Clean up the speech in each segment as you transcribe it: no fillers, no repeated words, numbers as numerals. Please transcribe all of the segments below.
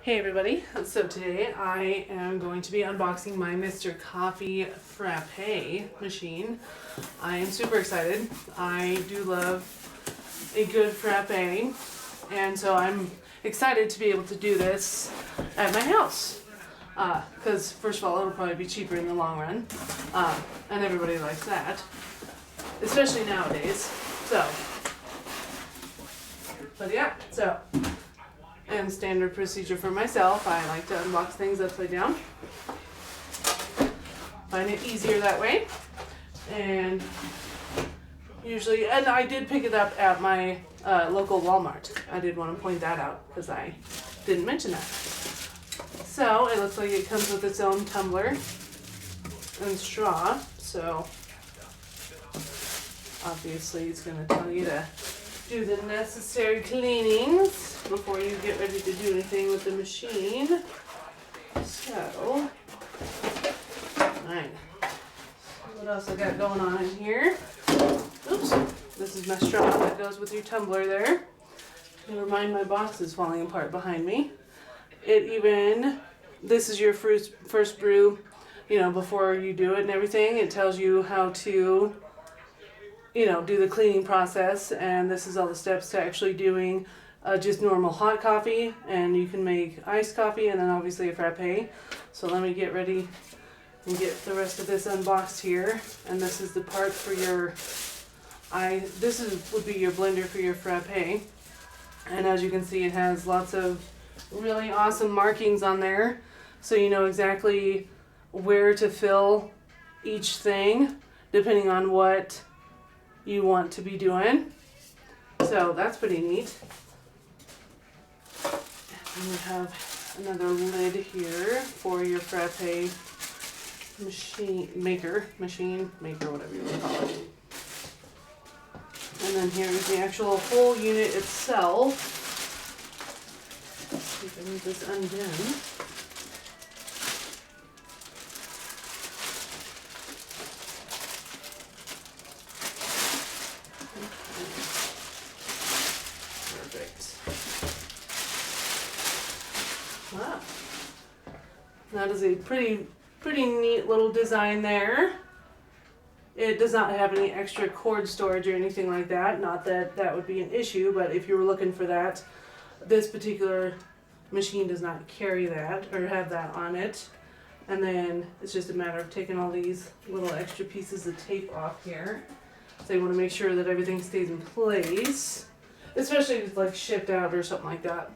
Hey everybody, so today I am going to be unboxing my Mr. Coffee Frappe machine. I am super excited. I do love a good frappe, and so I'm excited to be able to do this at my house. Because first of all, it'll probably be cheaper in the long run, and everybody likes that, especially nowadays. But yeah, and standard procedure for myself, I like to unbox things upside down. Find it easier that way. And usually, and I did pick it up at my local Walmart. I did want to point that out because I didn't mention that. So it looks like it comes with its own tumbler and straw. So obviously it's going to tell you to do the necessary cleanings before you get ready to do anything with the machine. So, alright. What else I got going on in here? Oops, this is my straw that goes with your tumbler there. Never mind, my box is falling apart behind me. This is your first brew, before you do it and everything. It tells you how to do the cleaning process, and this is all the steps to actually doing just normal hot coffee, and you can make iced coffee and then obviously a frappe. So let me get ready and get the rest of this unboxed here. And this is the part for your would be your blender for your frappe. And as you can see, it has lots of really awesome markings on there, so you know exactly where to fill each thing depending on what you want to be doing. So that's pretty neat. And we have another lid here for your frappe machine maker, whatever you want to call it. And then here's the actual whole unit itself. Let's see if I can get this undone. Wow. That is a pretty neat little design there. It does not have any extra cord storage or anything like that. Not that that would be an issue, but if you were looking for that, this particular machine does not carry that or have that on it. And then it's just a matter of taking all these little extra pieces of tape off here. So you want to make sure that everything stays in place, especially if it's like shipped out or something like that.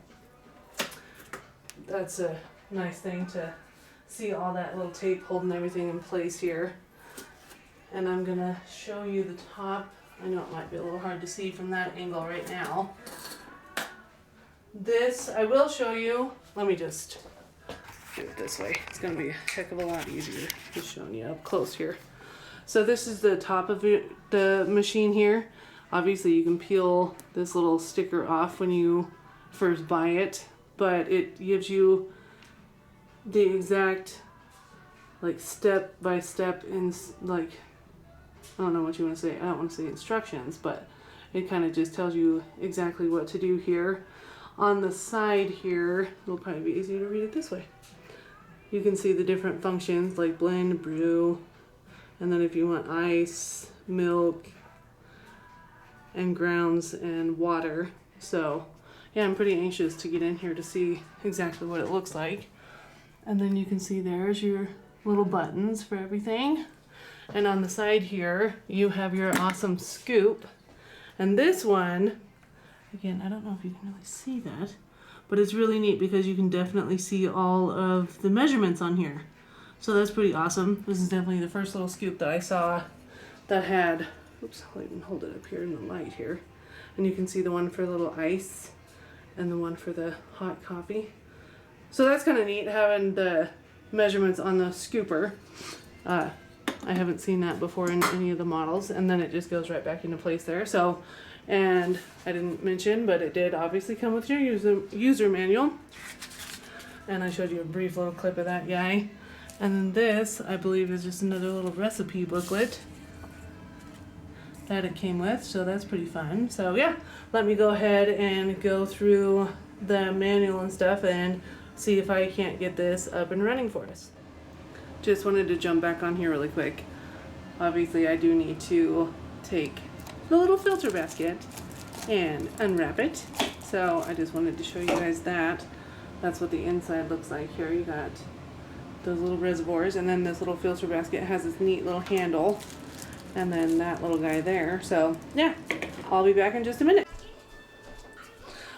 That's a nice thing to see, all that little tape holding everything in place here. And I'm gonna show you the top. I know it might be a little hard to see from that angle right now. This I will show you. Let me just do it this way. It's gonna be a heck of a lot easier just showing you up close here. So this is the top of the machine here. Obviously you can peel this little sticker off when you first buy it, but it gives you the exact step by step in I don't know what you want to say. I don't want to say instructions, but it kind of just tells you exactly what to do here. On the side here, it'll probably be easier to read it this way. You can see the different functions like blend, brew, and then if you want ice, milk, and grounds and water. So yeah, I'm pretty anxious to get in here to see exactly what it looks like. And then you can see there's your little buttons for everything. And on the side here, you have your awesome scoop. And this one, again, I don't know if you can really see that, but it's really neat because you can definitely see all of the measurements on here. So that's pretty awesome. This is definitely the first little scoop that I saw that had, oops, I'll even hold it up here in the light here. And you can see the one for little ice and the one for the hot coffee. So that's kind of neat having the measurements on the scooper. I haven't seen that before in any of the models, and then it just goes right back into place there. So, and I didn't mention, but it did obviously come with your user manual, and I showed you a brief little clip of that guy. And then this, I believe, is just another little recipe booklet that it came with, so that's pretty fun. So yeah, let me go ahead and go through the manual and stuff, and see if I can't get this up and running for us. Just wanted to jump back on here really quick. Obviously I do need to take the little filter basket and unwrap it. So I just wanted to show you guys that. That's what the inside looks like here. You got those little reservoirs, and then this little filter basket has this neat little handle, and then that little guy there. So yeah, I'll be back in just a minute.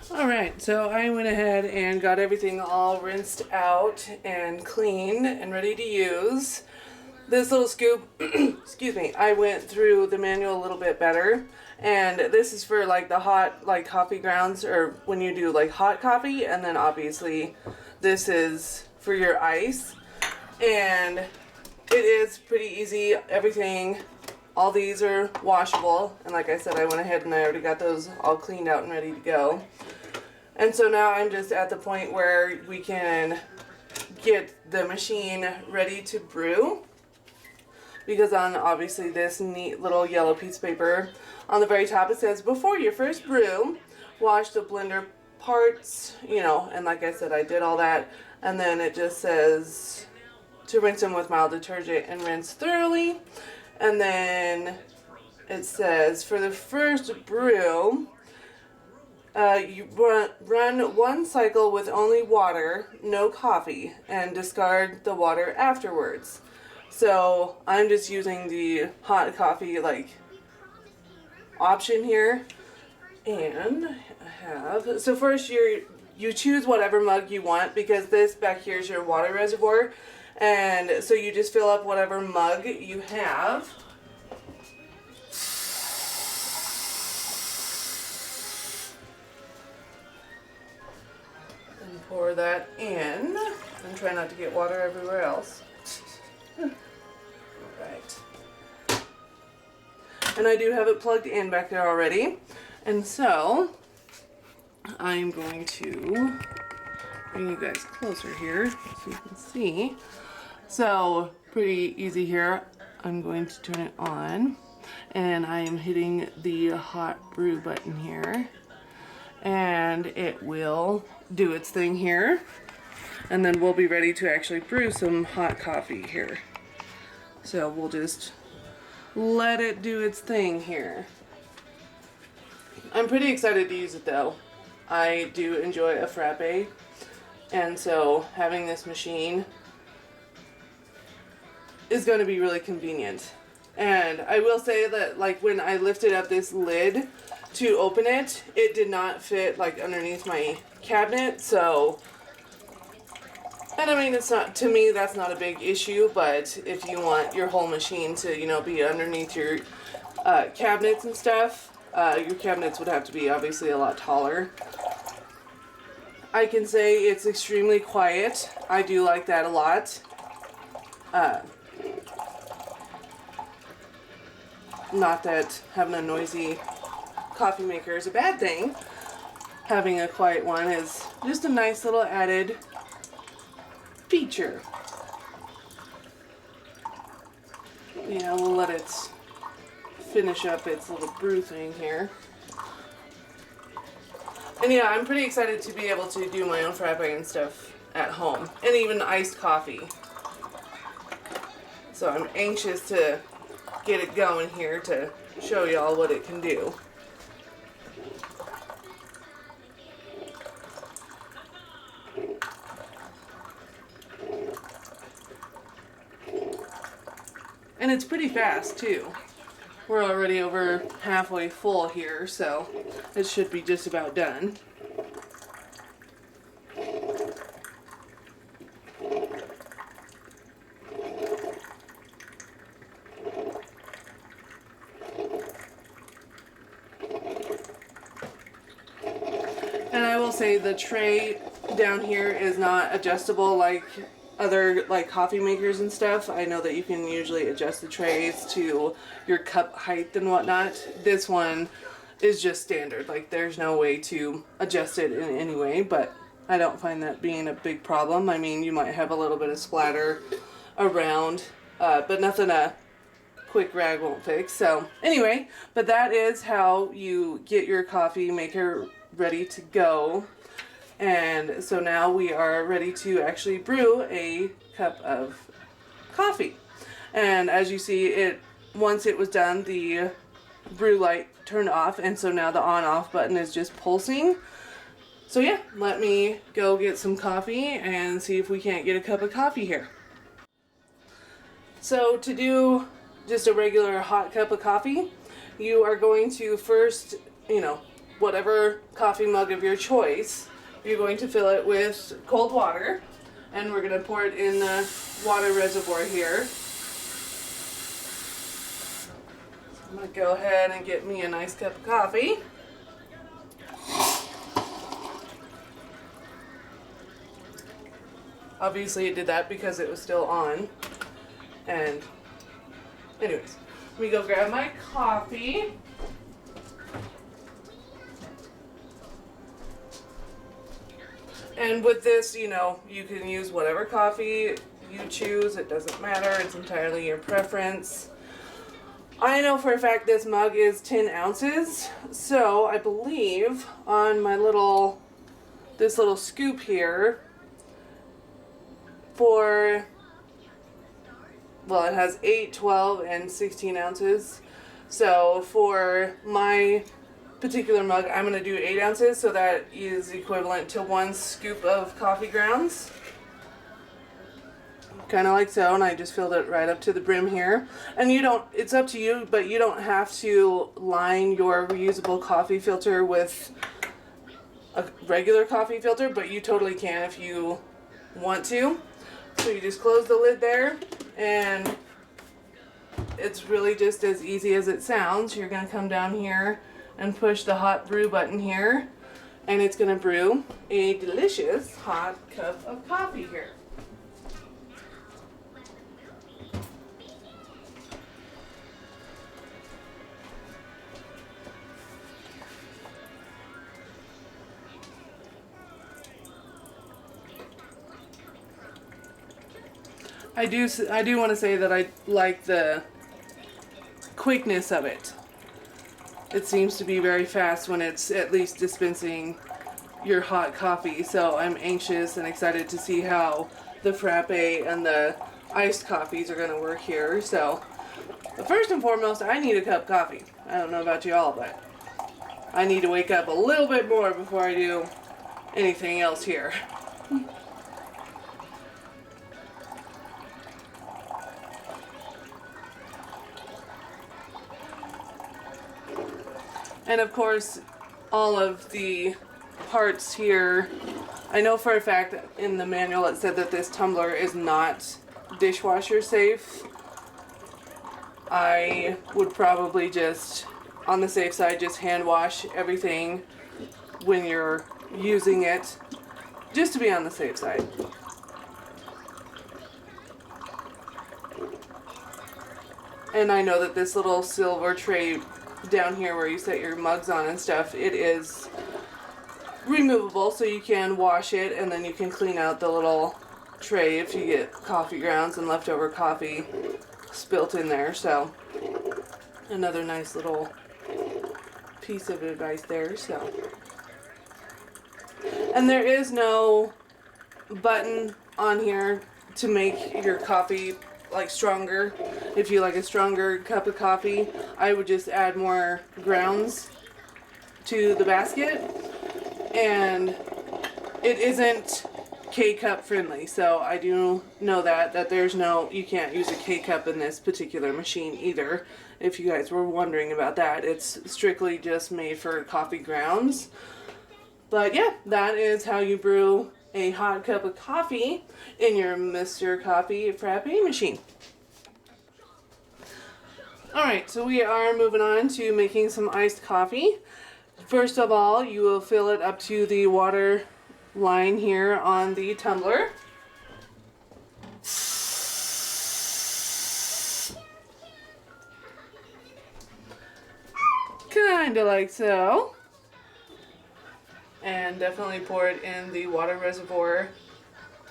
Alright, so I went ahead and got everything all rinsed out and cleaned and ready to use. This little scoop, excuse me, I went through the manual a little bit better, and this is for like the hot like coffee grounds, or when you do like hot coffee, and then obviously this is for your ice. And it is pretty easy. Everything, all these are washable, and like I said, I went ahead and I already got those all cleaned out and ready to go. And so now I'm just at the point where we can get the machine ready to brew, because on obviously this neat little yellow piece of paper on the very top it says, before your first brew, wash the blender parts, you know, and like I said, I did all that. And then it just says to rinse them with mild detergent and rinse thoroughly. And then it says for the first brew, you run one cycle with only water, no coffee, and discard the water afterwards. So I'm just using the hot coffee like option here, and I have, so first you choose whatever mug you want, because this back here is your water reservoir, and so you just fill up whatever mug you have. And pour that in, and try not to get water everywhere else. Alright. And I do have it plugged in back there already, and so I'm going to bring you guys closer here so you can see. So pretty easy here. I'm going to turn it on, and I am hitting the hot brew button here, and it will do its thing here, and then we'll be ready to actually brew some hot coffee here. So we'll just let it do its thing here. I'm pretty excited to use it though. I do enjoy a frappe, and so having this machine is going to be really convenient. And I will say that like when I lifted up this lid to open it, it did not fit like underneath my cabinet, so, and I mean, it's not, to me that's not a big issue, but if you want your whole machine to, you know, be underneath your cabinets and stuff, your cabinets would have to be obviously a lot taller. I can say it's extremely quiet. I do like that a lot. Not that having a noisy coffee maker is a bad thing. Having a quiet one is just a nice little added feature. Yeah, we'll let it finish up its little brew thing here. And yeah, I'm pretty excited to be able to do my own frappe and stuff at home, and even iced coffee. So I'm anxious to get it going here to show y'all what it can do. And it's pretty fast too. We're already over halfway full here, so it should be just about done. And I will say the tray down here is not adjustable like other like coffee makers and stuff. I know that you can usually adjust the trays to your cup height and whatnot. This one is just standard. Like there's no way to adjust it in any way, but I don't find that being a big problem. I mean, you might have a little bit of splatter around, but nothing a quick rag won't fix. So anyway, but that is how you get your coffee maker ready to go. And so now we are ready to actually brew a cup of coffee. And as you see, once it was done, the brew light turned off, and so now the on-off button is just pulsing. So yeah, let me go get some coffee and see if we can't get a cup of coffee here. So to do just a regular hot cup of coffee, you are going to first, whatever coffee mug of your choice, you're going to fill it with cold water, and we're going to pour it in the water reservoir here. So I'm going to go ahead and get me a nice cup of coffee. Obviously it did that because it was still on. And anyways, let me go grab my coffee. And with this, you can use whatever coffee you choose. It doesn't matter. It's entirely your preference. I know for a fact this mug is 10 ounces. So I believe on my this little scoop here, it has 8, 12, and 16 ounces. So for my particular mug, I'm going to do 8 ounces, so that is equivalent to 1 scoop of coffee grounds. Kind of like so, and I just filled it right up to the brim here. And it's up to you, but you don't have to line your reusable coffee filter with a regular coffee filter, but you totally can if you want to. So you just close the lid there, and it's really just as easy as it sounds. You're going to come down here and push the hot brew button here, and it's going to brew a delicious hot cup of coffee here. I do want to say that I like the quickness of it. It seems to be very fast when it's at least dispensing your hot coffee, so I'm anxious and excited to see how the frappe and the iced coffees are going to work here. So, but first and foremost, I need a cup of coffee. I don't know about y'all, but I need to wake up a little bit more before I do anything else here. And of course, all of the parts here, I know for a fact that in the manual it said that this tumbler is not dishwasher safe. I would probably just, on the safe side, just hand wash everything when you're using it, just to be on the safe side. And I know that this little silver tray down here where you set your mugs on and stuff, it is removable, so you can wash it and then you can clean out the little tray if you get coffee grounds and leftover coffee spilt in there. So another nice little piece of advice there. So, and there is no button on here to make your coffee like stronger. If you like a stronger cup of coffee, I would just add more grounds to the basket. And it isn't K-cup friendly, so I do know that you can't use a K-cup in this particular machine either. If you guys were wondering about that, it's strictly just made for coffee grounds. But yeah, that is how you brew a hot cup of coffee in your Mr. Coffee Frappe machine. Alright, so we are moving on to making some iced coffee. First of all, you will fill it up to the water line here on the tumbler. Kinda like so. And definitely pour it in the water reservoir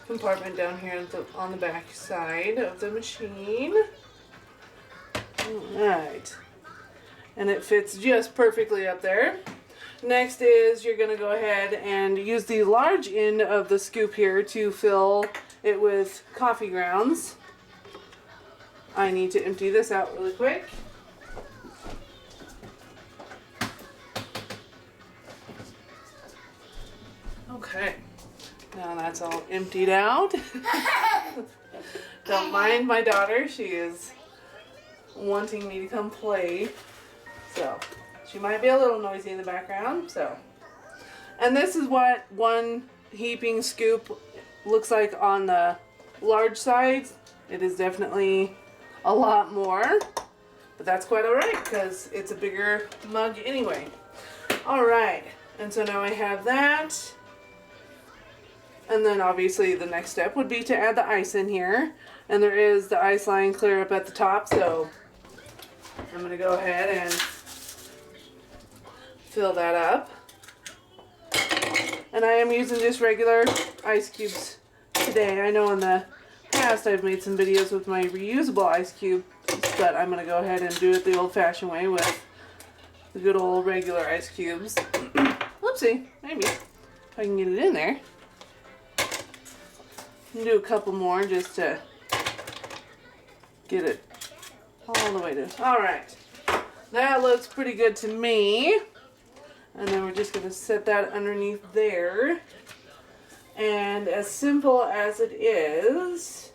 compartment down here on the back side of the machine. Alright. And it fits just perfectly up there. Next is you're going to go ahead and use the large end of the scoop here to fill it with coffee grounds. I need to empty this out really quick. Okay, now that's all emptied out. Don't mind my daughter, she is wanting me to come play, so she might be a little noisy in the background. So, and this is what one heaping scoop looks like on the large sides. It is definitely a lot more, but that's quite alright because it's a bigger mug anyway. Alright, and so now I have that. And then obviously the next step would be to add the ice in here. And there is the ice line clear up at the top, so I'm going to go ahead and fill that up. And I am using just regular ice cubes today. I know in the past I've made some videos with my reusable ice cubes, but I'm going to go ahead and do it the old-fashioned way with the good old regular ice cubes. Whoopsie, maybe if I can get it in there. Do a couple more just to get it all the way to. Alright, that looks pretty good to me. And then we're just going to set that underneath there. And as simple as it is,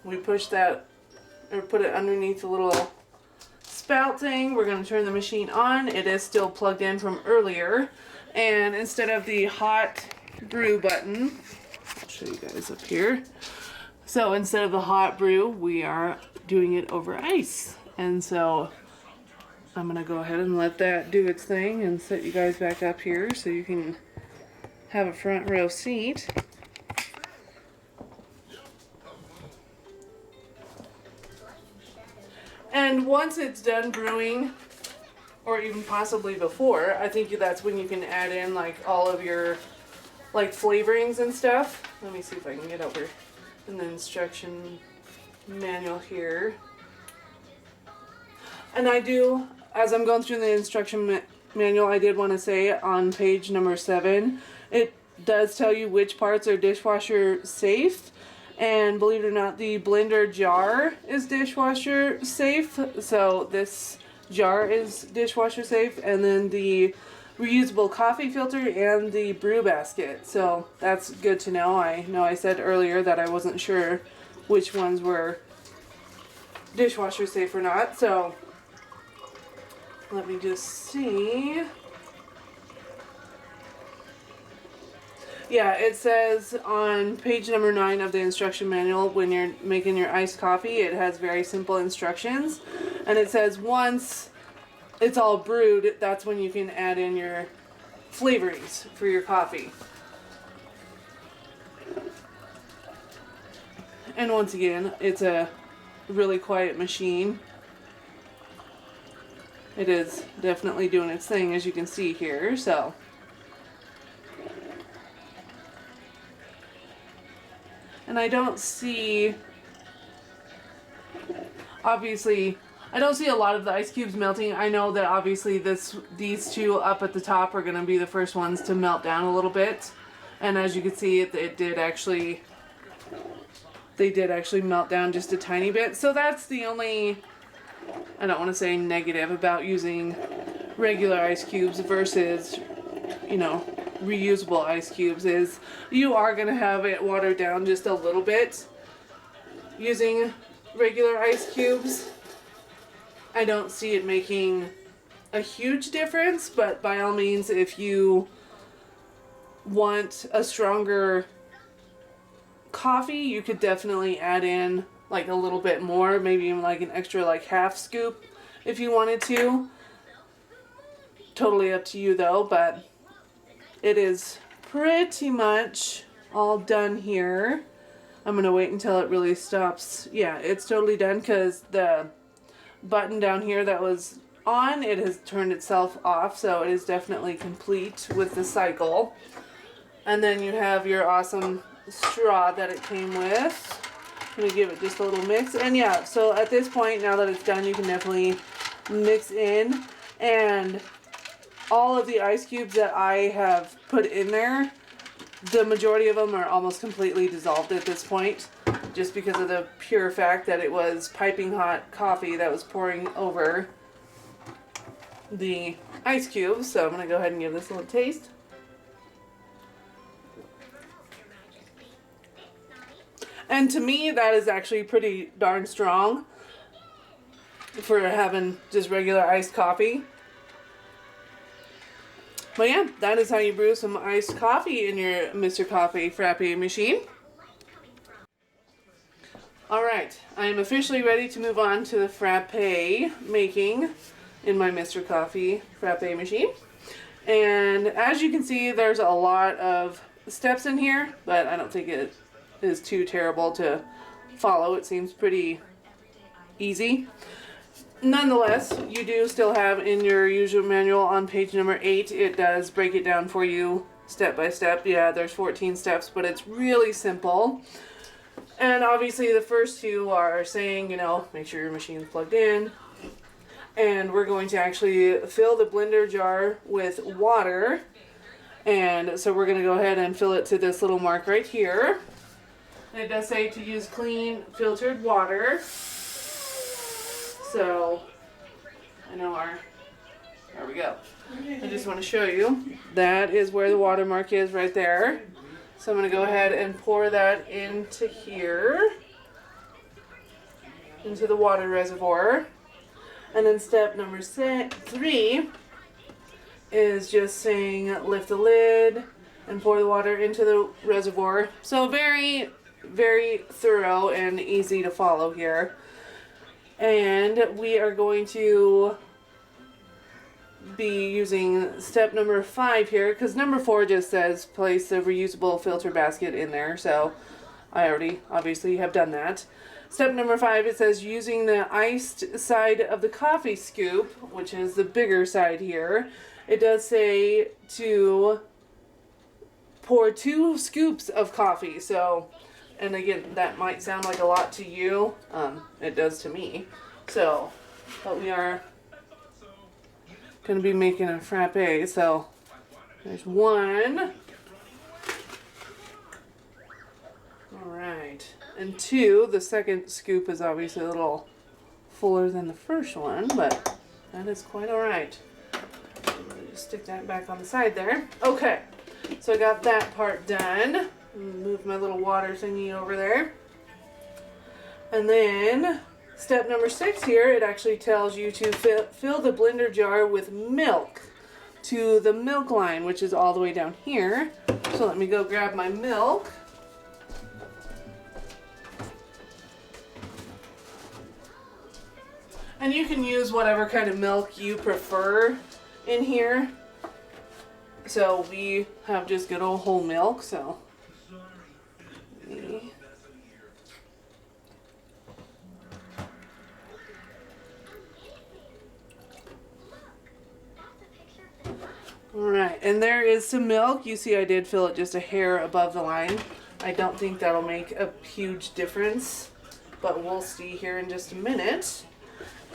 we push that, or put it underneath the little spout thing. We're going to turn the machine on. It is still plugged in from earlier. And instead of the hot brew button, I'll show you guys up here. So instead of the hot brew, we are doing it over ice. And so I'm going to go ahead and let that do its thing and set you guys back up here so you can have a front row seat. And once it's done brewing, or even possibly before, I think that's when you can add in like all of your like flavorings and stuff. Let me see if I can get over in the instruction manual here. And I do, as I'm going through the instruction manual, I did want to say on page number 7, it does tell you which parts are dishwasher safe. And believe it or not, the blender jar is dishwasher safe. So this jar is dishwasher safe. And then the reusable coffee filter and the brew basket. So that's good to know. I know I said earlier that I wasn't sure which ones were dishwasher safe or not. So let me just see. Yeah, it says on page number 9 of the instruction manual, when you're making your iced coffee, it has very simple instructions. And it says once it's all brewed, that's when you can add in your flavorings for your coffee. And once again, it's a really quiet machine. It is definitely doing its thing, as you can see here, so. And I don't see, obviously, I don't see a lot of the ice cubes melting. I know that obviously these two up at the top are going to be the first ones to melt down a little bit. And as you can see, they did actually melt down just a tiny bit. So that's the only, I don't want to say negative about using regular ice cubes versus, you know, reusable ice cubes, is you are going to have it watered down just a little bit using regular ice cubes. I don't see it making a huge difference, but by all means, if you want a stronger coffee, you could definitely add in like a little bit more, maybe even like an extra like half scoop if you wanted to. Totally up to you though, but it is pretty much all done here. I'm going to wait until it really stops. Yeah, it's totally done because the button down here that was on, it has turned itself off, so it is definitely complete with the cycle. And then you have your awesome straw that it came with. I'm going to give it just a little mix. And yeah, so at this point, now that it's done, you can definitely mix in. And all of the ice cubes that I have put in there, the majority of them are almost completely dissolved at this point, just because of the pure fact that it was piping hot coffee that was pouring over the ice cubes. So I'm going to go ahead and give this a little taste. And to me, that is actually pretty darn strong for having just regular iced coffee. But yeah, that is how you brew some iced coffee in your Mr. Coffee Frappe machine. Alright, I am officially ready to move on to the frappe making in my Mr. Coffee Frappe machine. And as you can see, there's a lot of steps in here, but I don't think it is too terrible to follow. It seems pretty easy. Nonetheless, you do still have in your usual manual on page number 8, it does break it down for you step by step. Yeah, there's 14 steps, but it's really simple. And obviously the first two are saying, you know, make sure your machine's plugged in. And we're going to actually fill the blender jar with water. And so we're going to go ahead and fill it to this little mark right here. And it does say to use clean filtered water. So, I know there we go. I just want to show you, that is where the watermark is right there. So I'm going to go ahead and pour that into here, into the water reservoir. And then step number 3 is just saying lift the lid and pour the water into the reservoir. So very, very thorough and easy to follow here. And we are going to be using step number 5 here, because number 4 just says place the reusable filter basket in there, so I already obviously have done that. Step number 5, it says using the iced side of the coffee scoop, which is the bigger side here, it does say to pour 2 scoops of coffee. So, and again, that might sound like a lot to you. It does to me. So, but we are going to be making a frappe. So, there's 1. Alright. And 2, the second scoop is obviously a little fuller than the first one, but that is quite alright. Just stick that back on the side there. Okay. So I got that part done. Move my little water thingy over there. And then step number 6 here, it actually tells you to fill the blender jar with milk to the milk line, which is all the way down here. So let me go grab my milk. And you can use whatever kind of milk you prefer in here. So we have just good old whole milk, so. Alright, and there is some milk. You see I did fill it just a hair above the line. I don't think that'll make a huge difference, but we'll see here in just a minute.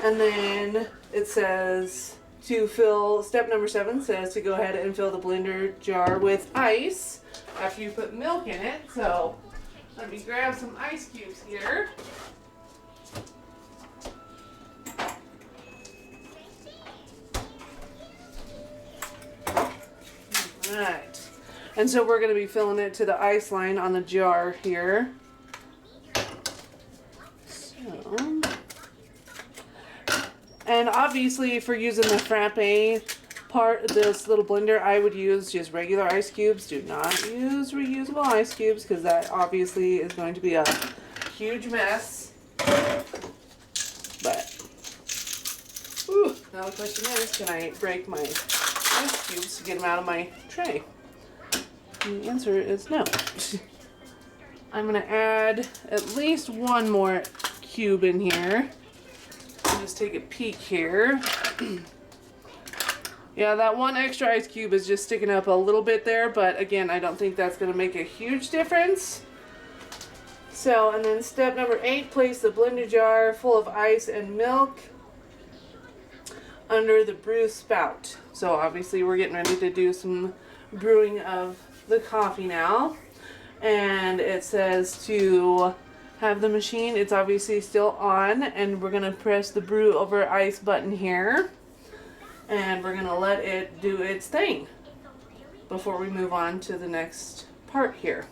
And then it says to fill, step number 7 says to go ahead and fill the blender jar with ice after you put milk in it. So let me grab some ice cubes here. Alright, and so we're going to be filling it to the ice line on the jar here. So, and obviously for using the frappe part of this little blender, I would use just regular ice cubes. Do not use reusable ice cubes, because that obviously is going to be a huge mess. But, now the question is, can I break my ice cubes to get them out of my tray? And the answer is no. I'm going to add at least 1 more cube in here. Just take a peek here. Yeah, that 1 extra ice cube is just sticking up a little bit there, but again, I don't think that's going to make a huge difference. So, and then step number 8, place the blender jar full of ice and milk under the brew spout. So obviously we're getting ready to do some brewing of the coffee now. And it says to have the machine, it's obviously still on, and we're gonna press the brew over ice button here, and we're gonna let it do its thing before we move on to the next part here.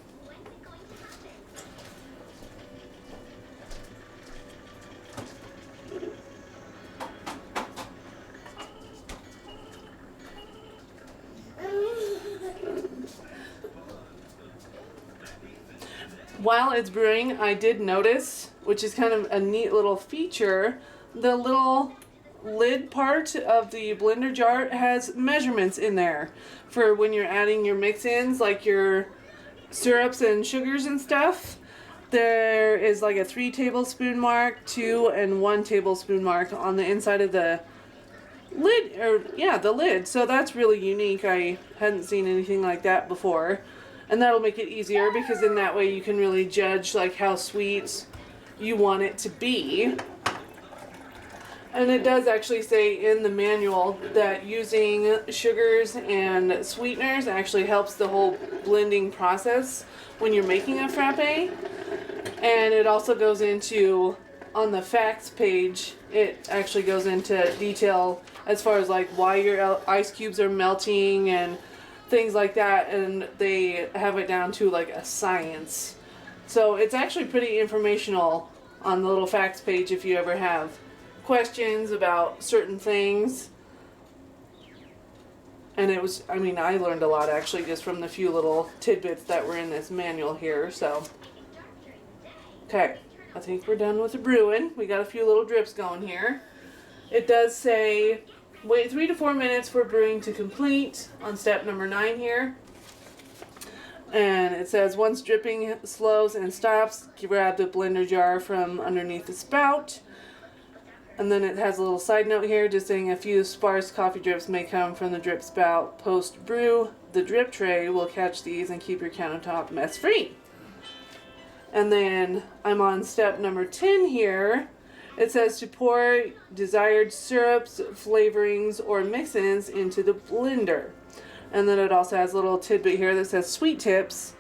While it's brewing, I did notice, which is kind of a neat little feature, the little lid part of the blender jar has measurements in there for when you're adding your mix-ins, like your syrups and sugars and stuff. There is like a 3 tablespoon mark, 2 and 1 tablespoon mark on the inside of the lid, or yeah, the lid. So that's really unique. I hadn't seen anything like that before. And that'll make it easier because in that way you can really judge like how sweet you want it to be. And it does actually say in the manual that using sugars and sweeteners actually helps the whole blending process when you're making a frappe. And it also goes into, on the facts page, it actually goes into detail as far as like why your ice cubes are melting and things like that, and they have it down to like a science. So it's actually pretty informational on the little facts page if you ever have questions about certain things. And it was, I mean, I learned a lot actually just from the few little tidbits that were in this manual here. So okay, I think we're done with the brewing. We got a few little drips going here. It does say wait 3 to 4 minutes for brewing to complete on step number 9 here. And it says once dripping slows and stops, grab the blender jar from underneath the spout. And then it has a little side note here just saying a few sparse coffee drips may come from the drip spout post brew. The drip tray will catch these and keep your countertop mess free. And then I'm on step number 10 here. It says to pour desired syrups, flavorings, or mix-ins into the blender. And then it also has a little tidbit here that says sweet tips.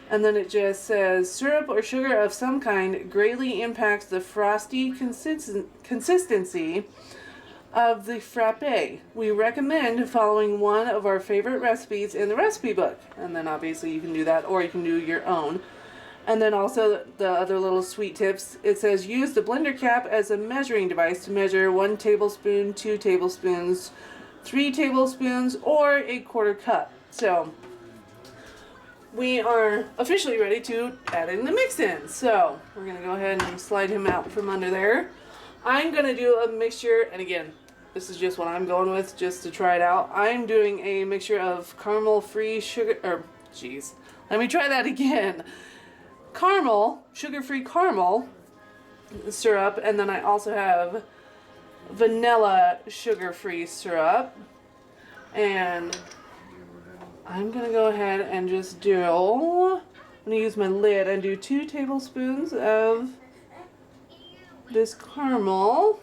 And then it just says syrup or sugar of some kind greatly impacts the frosty consistency of the frappe. We recommend following one of our favorite recipes in the recipe book. And then obviously you can do that, or you can do your own. And then also the other little sweet tips, it says use the blender cap as a measuring device to measure 1 tablespoon, 2 tablespoons, 3 tablespoons, or 1/4 cup. So we are officially ready to add in the mix-in. So we're going to go ahead and slide him out from under there. I'm going to do a mixture, and again, this is just what I'm going with just to try it out. I'm doing a mixture of caramel-free sugar, let me try that again. Caramel, sugar-free caramel syrup, and then I also have vanilla sugar-free syrup. And I'm gonna go ahead and just I'm gonna use my lid and do 2 tablespoons of this caramel.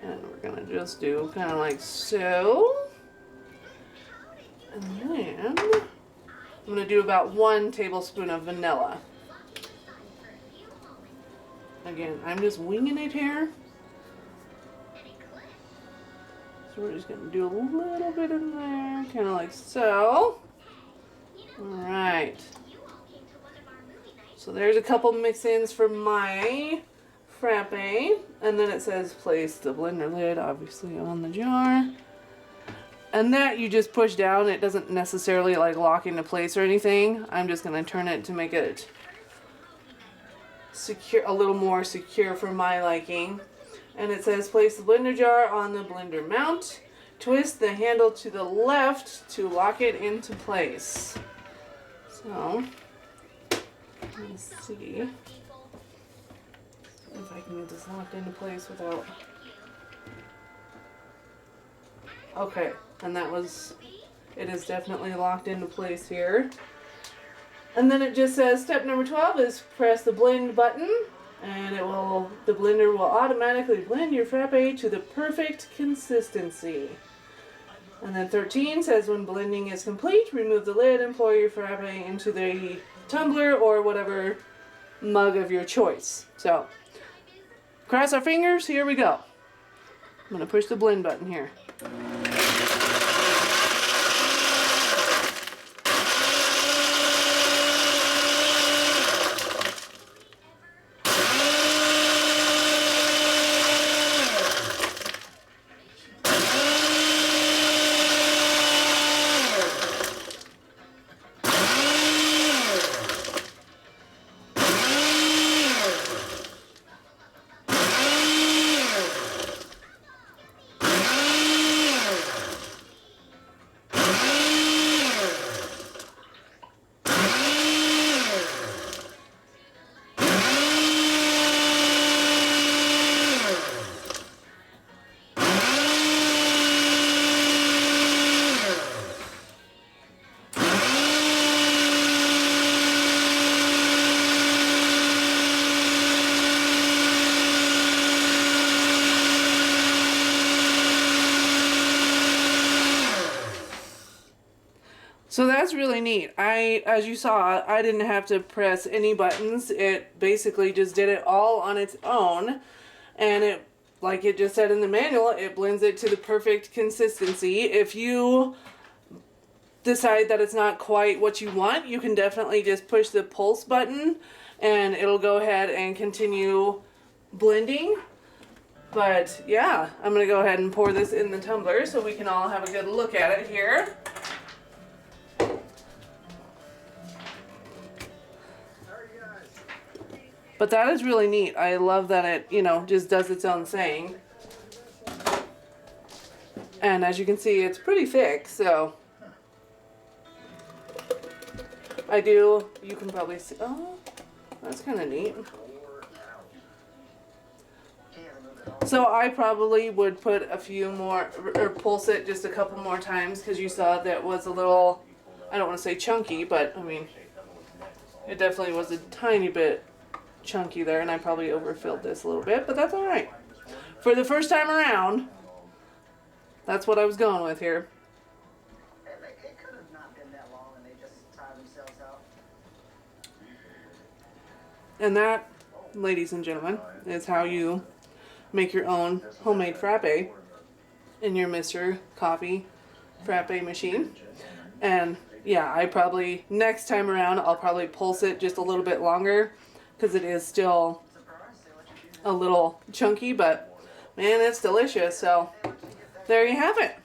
And we're gonna just do kind of like so. And then I'm going to do about 1 tablespoon of vanilla. Again, I'm just winging it here. So we're just going to do a little bit in there, kind of like so. Alright. So there's a couple mix-ins for my frappe. And then it says place the blender lid, obviously, on the jar. And that you just push down. It doesn't necessarily like lock into place or anything. I'm just going to turn it to make it secure, a little more secure for my liking. And it says place the blender jar on the blender mount. Twist the handle to the left to lock it into place. So, let's see if I can get this locked into place without... Okay. And it is definitely locked into place here. And then it just says step number 12 is press the blend button And the blender will automatically blend your frappe to the perfect consistency. And then 13 says when blending is complete, remove the lid and pour your frappe into the tumbler or whatever mug of your choice. So, cross our fingers, here we go. I'm going to push the blend button here. So that's really neat. As you saw, I didn't have to press any buttons. It basically just did it all on its own. And it, like it just said in the manual, it blends it to the perfect consistency. If you decide that it's not quite what you want, you can definitely just push the pulse button and it'll go ahead and continue blending. But yeah, I'm going to go ahead and pour this in the tumbler so we can all have a good look at it here. But that is really neat. I love that it, you know, just does its own thing. And as you can see, it's pretty thick, so you can probably see, oh, that's kind of neat. So I probably would put a few more, or pulse it just a couple more times, because you saw that was a little, I don't want to say chunky, but I mean, it definitely was a tiny bit chunky there, and I probably overfilled this a little bit, but that's all right. For the first time around, that's what I was going with here. It could have not been that long, and they just tired themselves out. And that, ladies and gentlemen, is how you make your own homemade frappe in your Mr. Coffee frappe machine. And yeah, I probably, next time around, I'll probably pulse it just a little bit longer, because it is still a little chunky, but man, it's delicious. So there you have it.